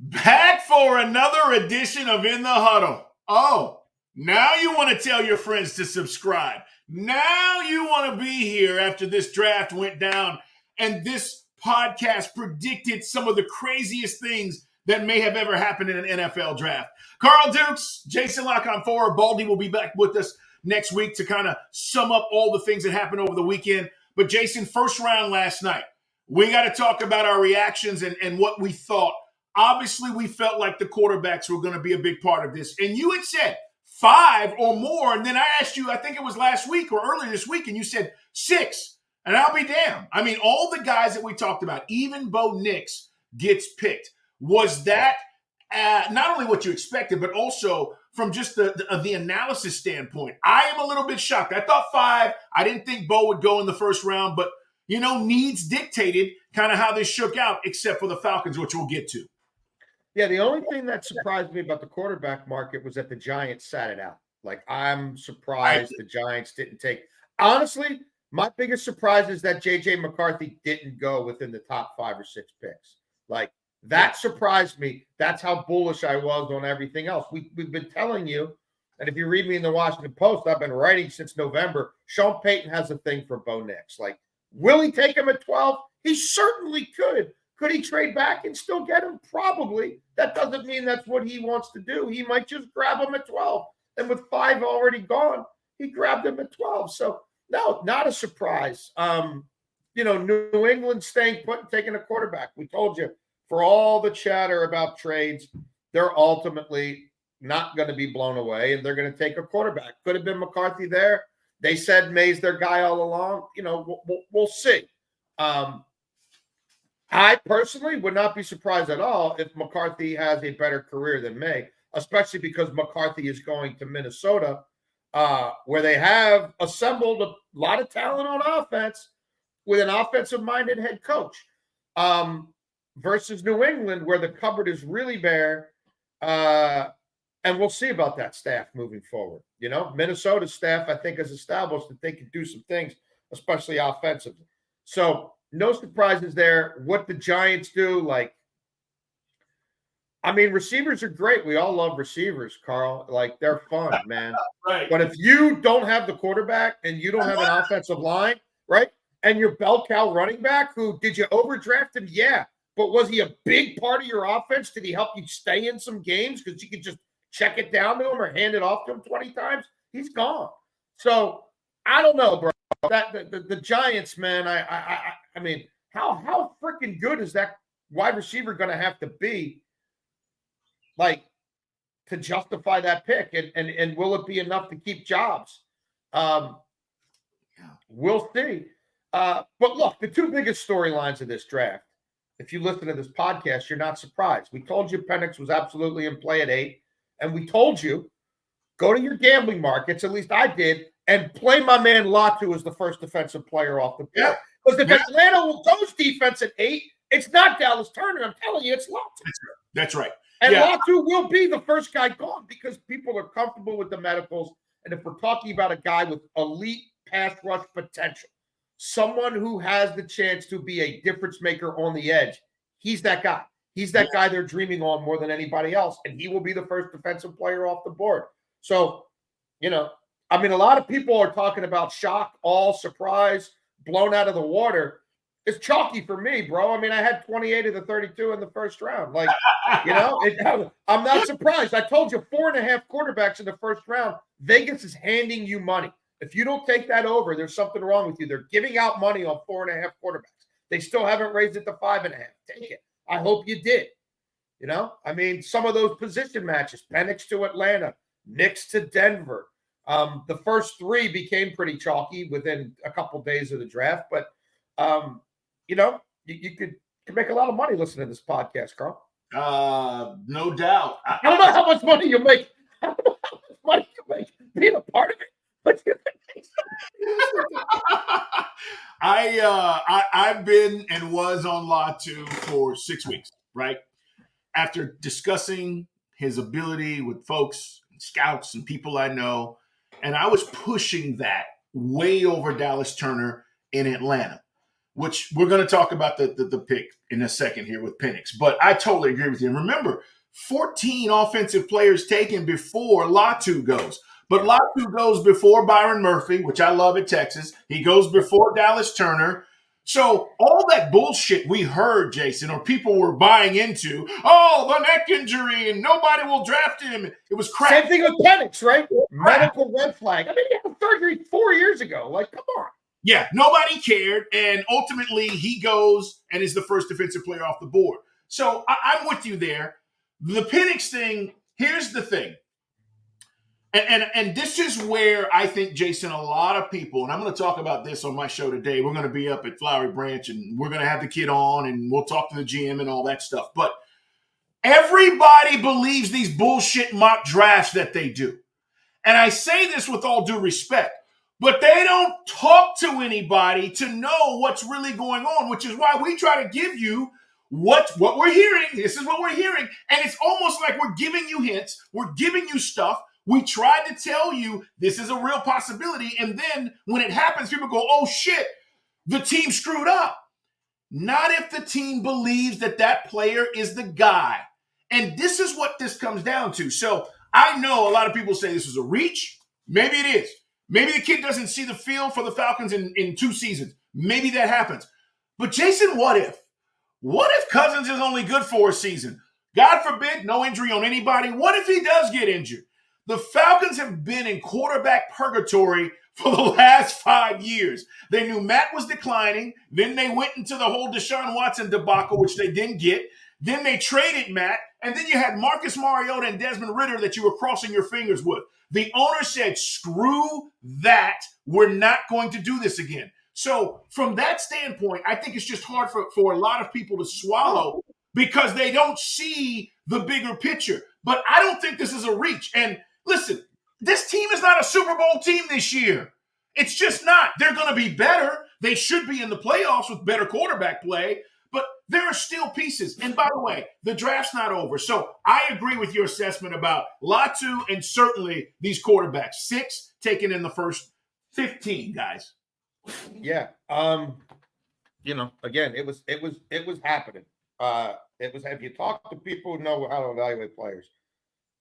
Back for another edition of In the Huddle. Oh, now you want to tell your friends to subscribe. Now you want to be here after this draft went down and this podcast predicted some of the craziest things that may have ever happened in an NFL draft. Carl Dukes, Jason Canfora, Baldy will be back with us next week to kind of sum up all the things that happened over the weekend. But Jason, first round last night. We got to talk about our reactions and what we thought. Obviously, we felt like the quarterbacks were going to be a big part of this. And you had said 5 or more. And then I asked you, I think it was last week or earlier this week, and you said 6. And I'll be damned. I mean, all the guys that we talked about, even Bo Nix gets picked. Was that not only what you expected, but also from just the analysis standpoint? I am a little bit shocked. I thought 5. I didn't think Bo would go in the first round, but, needs dictated kind of how this shook out, except for the Falcons, which we'll get to. Yeah, the only thing that surprised me about the quarterback market was that the Giants sat it out. Like, I'm surprised the Giants didn't take. Honestly, my biggest surprise is that J.J. McCarthy didn't go within the top 5 or 6 picks. Like, that surprised me. That's how bullish I was on everything else. We've been telling you, and if you read me in the Washington Post, I've been writing since November, Sean Payton has a thing for Bo Nix. Like, will he take him at 12? He certainly could. Could he trade back and still get him? Probably. That doesn't mean that's what he wants to do. He might just grab him at 12. And with 5 already gone, he grabbed him at 12. So, no, not a surprise. New England staying put and taking a quarterback. We told you, for all the chatter about trades, they're ultimately not going to be blown away, and they're going to take a quarterback. Could have been McCarthy there. They said May's their guy all along. We'll see. I personally would not be surprised at all if McCarthy has a better career than May, especially because McCarthy is going to Minnesota, where they have assembled a lot of talent on offense with an offensive-minded head coach, versus New England, where the cupboard is really bare. And we'll see about that staff moving forward. Minnesota's staff, I think, has established that they can do some things, especially offensively. So, no surprises there. What the Giants do, receivers are great. We all love receivers, Carl. Like, they're fun, man. Right. But if you don't have the quarterback and you don't have an offensive line, right, and your bell cow running back, who did you overdraft him? Yeah. But was he a big part of your offense? Did he help you stay in some games because you could just check it down to him or hand it off to him 20 times? He's gone. So, I don't know, bro. The Giants, man, I mean, how freaking good is that wide receiver going to have to be, like, to justify that pick? And will it be enough to keep jobs? We'll see. But look, the 2 biggest storylines of this draft, if you listen to this podcast, you're not surprised. We told you Penix was absolutely in play at 8, and we told you, go to your gambling markets, at least I did, and play my man Latu as the first defensive player off the board. Because if Atlanta goes defense at 8, it's not Dallas Turner. I'm telling you, it's Latu. That's right. And Latu will be the first guy gone because people are comfortable with the medicals. And if we're talking about a guy with elite pass rush potential, someone who has the chance to be a difference maker on the edge, he's that guy. He's that guy they're dreaming on more than anybody else. And he will be the first defensive player off the board. So, a lot of people are talking about shock, all surprise, blown out of the water. It's chalky for me, bro. I had 28 of the 32 in the first round. Like, I'm not surprised. I told you 4.5 quarterbacks in the first round. Vegas is handing you money. If you don't take that over, there's something wrong with you. They're giving out money on 4.5 quarterbacks. They still haven't raised it to 5.5. Take it. I hope you did. Some of those position matches, Penix to Atlanta, Nix to Denver. The first 3 became pretty chalky within a couple of days of the draft, but you could make a lot of money listening to this podcast, Carl. No doubt. I don't know how much money you make. I don't know how much money you make being a part of it, but I've been and was on Latu for 6 weeks, right? After discussing his ability with folks, and scouts, and people I know, and I was pushing that way over Dallas Turner in Atlanta. which we're going to talk about the pick in a second here with Penix. But I totally agree with you. And remember, 14 offensive players taken before Latu goes. But Latu goes before Byron Murphy, which I love at Texas. He goes before Dallas Turner. So all that bullshit we heard, Jason, or people were buying into, oh, the neck injury and nobody will draft him. It was crap. Same thing with Penix, right? Medical red flag. I mean, he had surgery 4 years ago. Like, come on. Yeah, nobody cared. And ultimately, he goes and is the first defensive player off the board. So I'm with you there. The Penix thing, here's the thing. And this is where I think, Jason, a lot of people, and I'm going to talk about this on my show today. We're going to be up at Flowery Branch, and we're going to have the kid on, and we'll talk to the GM and all that stuff. But everybody believes these bullshit mock drafts that they do. And I say this with all due respect, but they don't talk to anybody to know what's really going on, which is why we try to give you what we're hearing. This is what we're hearing. And it's almost like we're giving you hints. We're giving you stuff. We tried to tell you this is a real possibility. And then when it happens, people go, oh, shit, the team screwed up. Not if the team believes that that player is the guy. And this is what this comes down to. So I know a lot of people say this is a reach. Maybe it is. Maybe the kid doesn't see the field for the Falcons in 2 seasons. Maybe that happens. But Jason, what if? What if Cousins is only good for a season? God forbid, no injury on anybody. What if he does get injured? The Falcons have been in quarterback purgatory for the last 5 years. They knew Matt was declining. Then they went into the whole Deshaun Watson debacle, which they didn't get. Then they traded Matt. And then you had Marcus Mariota and Desmond Ridder that you were crossing your fingers with. The owner said, screw that. We're not going to do this again. So from that standpoint, I think it's just hard for a lot of people to swallow because they don't see the bigger picture. But I don't think this is a reach. And listen, this team is not a Super Bowl team this year. It's just not. They're going to be better. They should be in the playoffs with better quarterback play. But there are still pieces. And by the way, the draft's not over. So I agree with your assessment about Latu and certainly these quarterbacks. 6 taken in the first 15, guys. Yeah. Again, it was happening. It was, if you talk to people who know how to evaluate players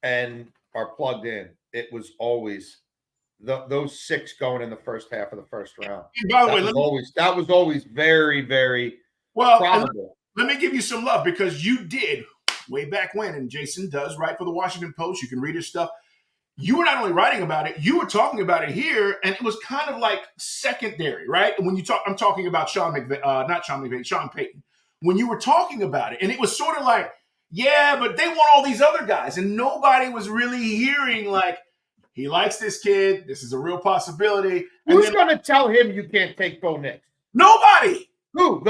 and are plugged in, it was always those 6 going in the first half of the first round. And by the way, that was always very, very well, probable. Let me give you some love because you did way back when, and Jason does write for the Washington Post. You can read his stuff. You were not only writing about it, you were talking about it here, and it was kind of like secondary, right? And when you talk, I'm talking about Sean Payton. When you were talking about it, and it was sort of like, yeah, but they want all these other guys, and nobody was really hearing like, he likes this kid. This is a real possibility. Who's going to tell him you can't take Bo Nix? Nobody. Who?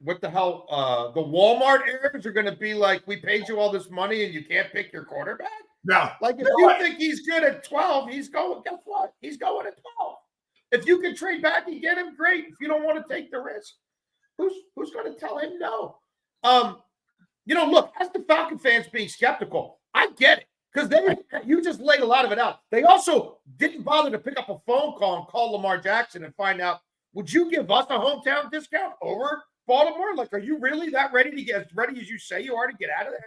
What the hell? The Walmart heirs are going to be like, we paid you all this money and you can't pick your quarterback? No. Like, if you think he's good at 12, he's going, guess what? He's going at 12. If you can trade back and get him, great. If you don't want to take the risk, who's going to tell him no? Look, as the Falcon fans being skeptical, I get it. Because you just laid a lot of it out. They also didn't bother to pick up a phone call and call Lamar Jackson and find out, would you give us a hometown discount over Baltimore? Like, are you really that ready to get as ready as you say you are to get out of there?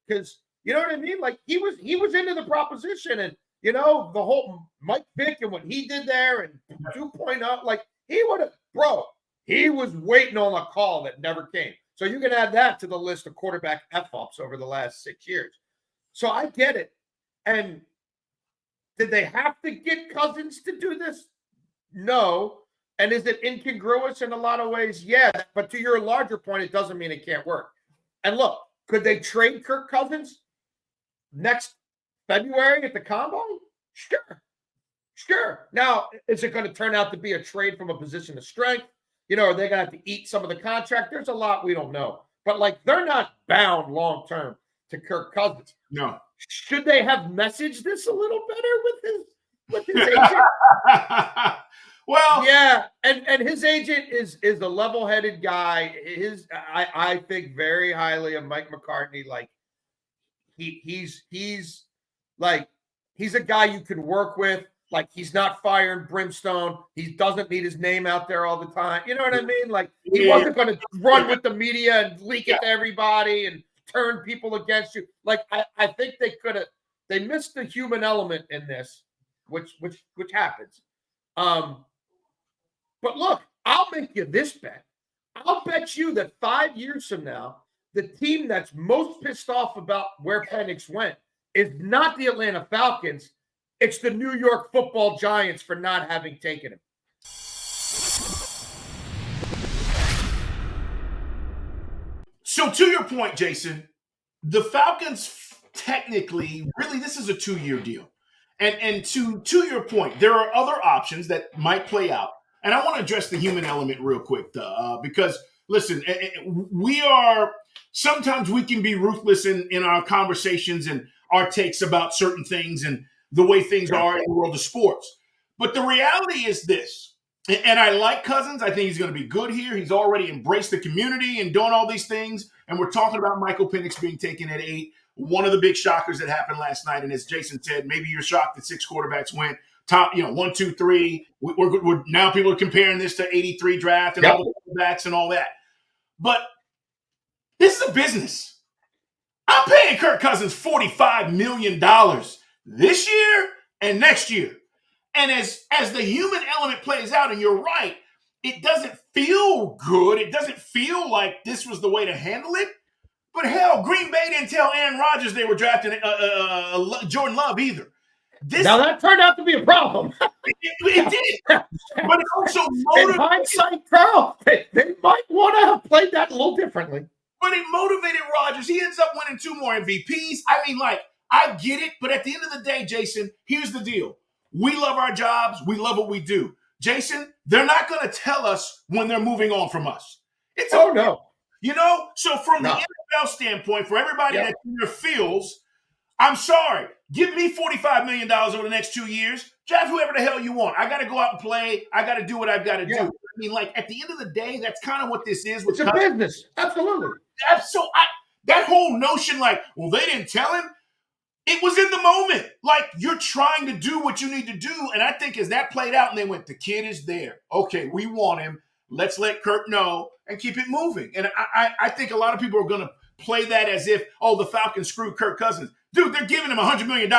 Because, you know what I mean? Like, he was into the proposition and, the whole Mike Vick and what he did there and 2.0, like, he was waiting on a call that never came. So you can add that to the list of quarterback F-ups over the last 6 years. So I get it. And did they have to get Cousins to do this? No. And is it incongruous in a lot of ways? Yeah. But to your larger point, it doesn't mean it can't work. And look, could they trade Kirk Cousins next February at the Combine? Sure. Now, is it going to turn out to be a trade from a position of strength? Are they going to have to eat some of the contract? There's a lot we don't know. But, like, they're not bound long-term to Kirk Cousins. No. Should they have messaged this a little better with his agent? Well, yeah, and his agent is a level-headed guy. I think very highly of Mike McCartney. Like he's a guy you can work with. Like, he's not fire and brimstone. He doesn't need his name out there all the time. You know what I mean? Like, he wasn't going to run with the media and leak it to everybody and turn people against you. Like, I think they missed the human element in this, which happens. But look, I'll make you this bet. I'll bet you that 5 years from now, the team that's most pissed off about where Penix went is not the Atlanta Falcons. It's the New York Football Giants for not having taken him. So to your point, Jason, the Falcons technically, really, this is a 2-year deal. And to your point, there are other options that might play out. And I want to address the human element real quick, because, listen, sometimes we can be ruthless in our conversations and our takes about certain things and the way things are in the world of sports. But the reality is this, and I like Cousins. I think he's going to be good here. He's already embraced the community and doing all these things. And we're talking about Michael Penix being taken at 8, one of the big shockers that happened last night. And as Jason said, maybe you're shocked that 6 quarterbacks went top, 1, 2, 3. We're now people are comparing this to 83 draft and all the quarterbacks and all that. But this is a business. I'm paying Kirk Cousins $45 million this year and next year. And as the human element plays out, and you're right, it doesn't feel good. It doesn't feel like this was the way to handle it. But hell, Green Bay didn't tell Aaron Rodgers they were drafting Jordan Love either. Now that turned out to be a problem. It did. But it also motivated. In hindsight, Carl, they might want to have played that a little differently. But it motivated Rodgers. He ends up winning 2 more MVPs. I mean, I get it. But at the end of the day, Jason, here's the deal. We love our jobs. We love what we do. Jason, they're not going to tell us when they're moving on from us. No. So from the NFL standpoint, for everybody that feels, I'm sorry. Give me $45 million over the next 2 years. Draft whoever the hell you want. I got to go out and play. I got to do what I've got to do. I mean, at the end of the day, that's kind of what this is. It's a business. Absolutely. So that whole notion well, they didn't tell him. It was in the moment. You're trying to do what you need to do. And I think as that played out and they went, the kid is there. Okay, we want him. Let's let Kirk know and keep it moving. And I think a lot of people are going to play that as if, the Falcons screwed Kirk Cousins. Dude, they're giving him $100 million,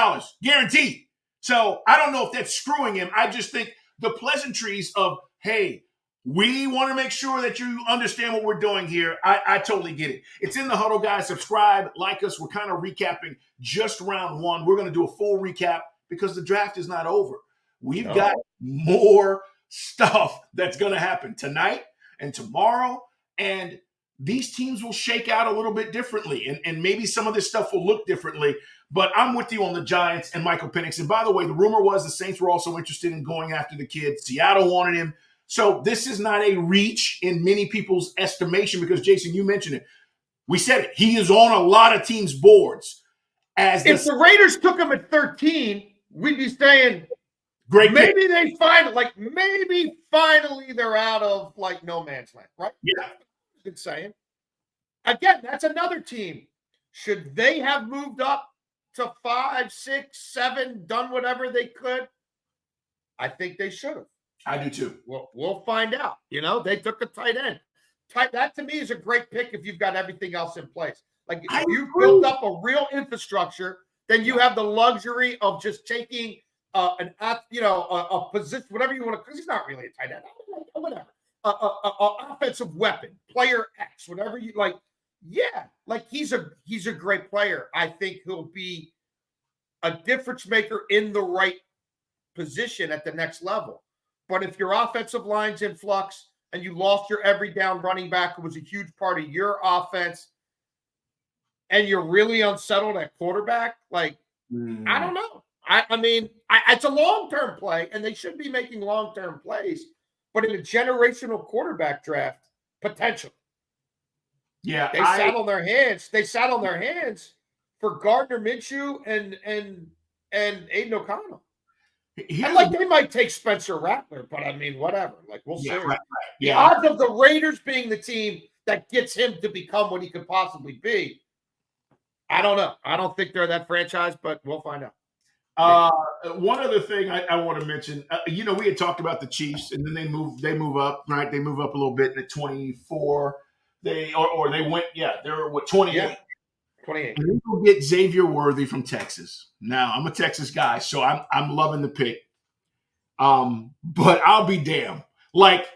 guaranteed. So I don't know if that's screwing him. I just think the pleasantries of, hey, we want to make sure that you understand what we're doing here. I totally get it. It's in the Huddle, guys. Subscribe, like us. We're kind of recapping just round 1. We're going to do a full recap because the draft is not over. We've got more stuff that's going to happen tonight and tomorrow. And these teams will shake out a little bit differently. And maybe some of this stuff will look differently. But I'm with you on the Giants and Michael Penix. And by the way, the rumor was the Saints were also interested in going after the kid. Seattle wanted him. So this is not a reach in many people's estimation because, Jason, you mentioned it. We said it. He is on a lot of teams' boards. If the Raiders took him at 13, we'd be saying, great. Maybe they finally they're out of no man's land, right? Yeah. Good saying. Again, that's another team. Should they have moved up to 5, 6, 7, done whatever they could? I think they should have. I do too. Well, we'll find out. They took a tight end. That to me is a great pick if you've got everything else in place. If you built up a real infrastructure, then you have the luxury of just taking a position, whatever you want to, because he's not really a tight end, whatever. Offensive weapon, player X, whatever you like. Yeah, he's a great player. I think he'll be a difference maker in the right position at the next level. But if your offensive line's in flux and you lost your every down running back who was a huge part of your offense, and you're really unsettled at quarterback, I don't know. I mean, it's a long-term play, and they should be making long-term plays. But in a generational quarterback draft, potential. Yeah, they sat on their hands. They sat on their hands for Gardner Minshew and Aiden O'Connell. And they might take Spencer Rattler, but I mean, whatever. We'll see. Right. The odds of the Raiders being the team that gets him to become what he could possibly be, I don't know. I don't think they're that franchise, but we'll find out. One other thing I want to mention, we had talked about the Chiefs, and then they move up, right? They move up a little bit at 24. They went, they're 28. Yeah, 28. And then we'll get Xavier Worthy from Texas. Now I'm a Texas guy, so I'm loving the pick. But I'll be damned. Like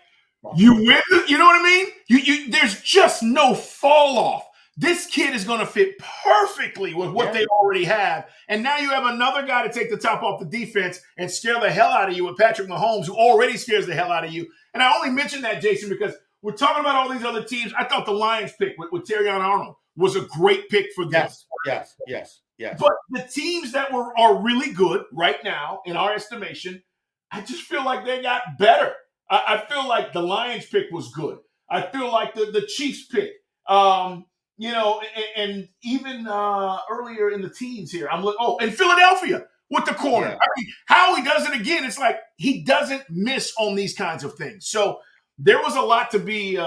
you win, you know what I mean? You there's just no fall off. This kid is going to fit perfectly with what they already have. And now you have another guy to take the top off the defense and scare the hell out of you with Patrick Mahomes, who already scares the hell out of you. And I only mentioned that, Jason, because we're talking about all these other teams. I thought the Lions pick with Terrion Arnold was a great pick for them. Yes. But the teams that are really good right now, in our estimation, I just feel like they got better. I feel like the Lions pick was good. I feel like the Chiefs pick, and even earlier in the teens here, I'm looking. Oh, and Philadelphia with the corner. Yeah. I mean, how he does it again, it's like he doesn't miss on these kinds of things. So there was a lot to be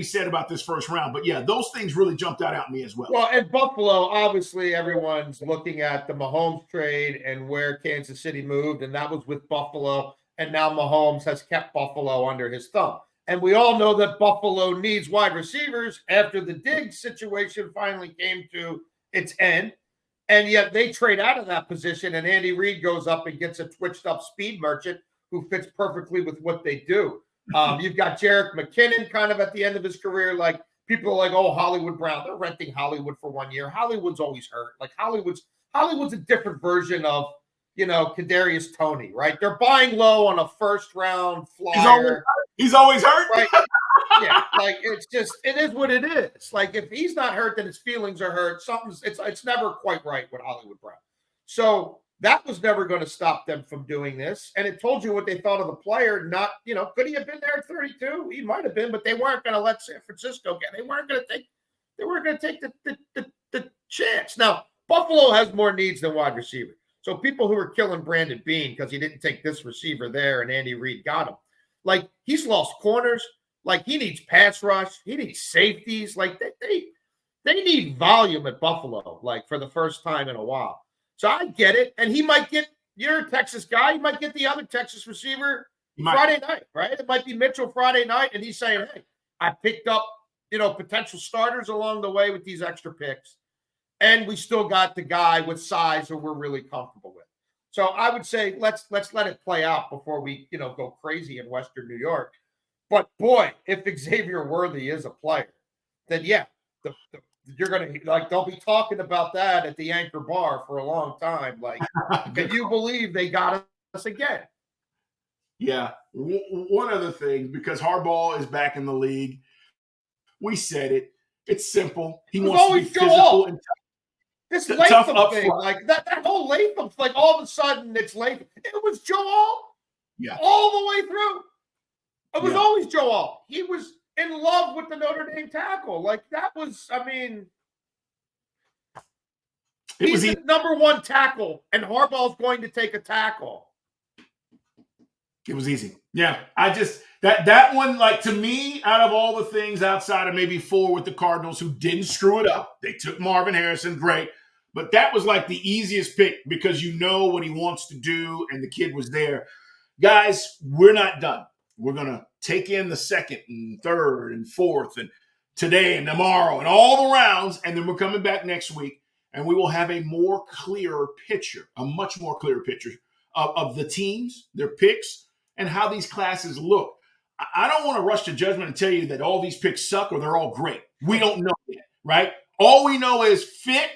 said about this first round. But yeah, those things really jumped out at me as well. Well, and Buffalo, obviously, everyone's looking at the Mahomes trade and where Kansas City moved, and that was with Buffalo. And now Mahomes has kept Buffalo under his thumb. And we all know that Buffalo needs wide receivers after the Diggs situation finally came to its end. And yet they trade out of that position, and Andy Reid goes up and gets a twitched-up speed merchant who fits perfectly with what they do. You've got Jerick McKinnon kind of at the end of his career. Like, people are like, oh, Hollywood Brown. They're renting Hollywood for 1 year. Hollywood's always hurt. Like, Hollywood's a different version of, Kadarius Toney, right? They're buying low on a first-round flyer. He's always hurt. Right? Yeah, like, it is what it is. Like, if he's not hurt, then his feelings are hurt. It's never quite right with Hollywood Brown. So that was never going to stop them from doing this. And it told you what they thought of the player. Not, could he have been there at 32? He might have been, but they weren't going to let San Francisco get. They weren't going to take the chance. Now, Buffalo has more needs than wide receiver. So people who are killing Brandon Beane because he didn't take this receiver there and Andy Reid got him. Like, he's lost corners. Like, he needs pass rush. He needs safeties. Like, they need volume at Buffalo, like, for the first time in a while. So I get it. And he might get, you're a Texas guy, he might get the other Texas receiver Friday night, right? It might be Mitchell Friday night, and he's saying, hey, I picked up, potential starters along the way with these extra picks. And we still got the guy with size who we're really comfortable with. So I would say let's let it play out before we, go crazy in Western New York. But boy, if Xavier Worthy is a player, then yeah, you're going to, like, they'll be talking about that at the Anchor Bar for a long time. Like, can you believe they got us again? Yeah. One other thing, because Harbaugh is back in the league, we said it. It's simple. He wants to be physical and this Latham thing, like that whole Latham, like all of a sudden it's Latham. It was Joel. Yeah. All the way through. It was always Joel. He was in love with the Notre Dame tackle. Like, that was, he's the number one tackle, and Harbaugh's going to take a tackle. It was easy. Yeah. I just, that one, like, to me, out of all the things outside of maybe 4 with the Cardinals who didn't screw it up, they took Marvin Harrison, great. But that was like the easiest pick because you know what he wants to do, and the kid was there. Guys, we're not done. We're going to take in the second and third and fourth and today and tomorrow and all the rounds, and then we're coming back next week, and we will have a much more clear picture of the teams, their picks, and how these classes look. I don't want to rush to judgment and tell you that all these picks suck or they're all great. We don't know yet, right? All we know is fit,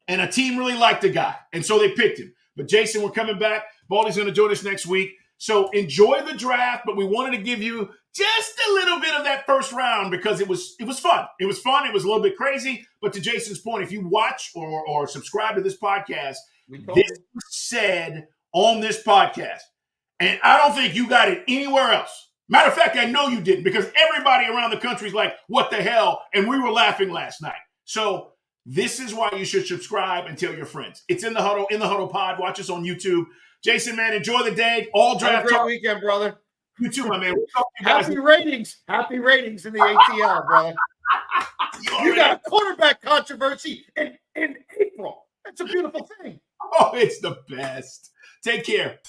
and a team really liked the guy, and so they picked him. But, Jason, we're coming back. Baldy's going to join us next week. So enjoy the draft, but we wanted to give you just a little bit of that first round because it was fun. It was fun. It was a little bit crazy. But to Jason's point, if you watch or subscribe to this podcast, this was said on this podcast. And I don't think you got it anywhere else. Matter of fact, I know you didn't because everybody around the country is like, what the hell? And we were laughing last night. So this is why you should subscribe and tell your friends. It's in the Huddle pod. Watch us on YouTube. Jason, man, enjoy the day. All draft. Have a great weekend, brother. You too, my man. Happy ratings in the ATL, brother. You got a quarterback controversy in April. That's a beautiful thing. Oh, it's the best. Take care.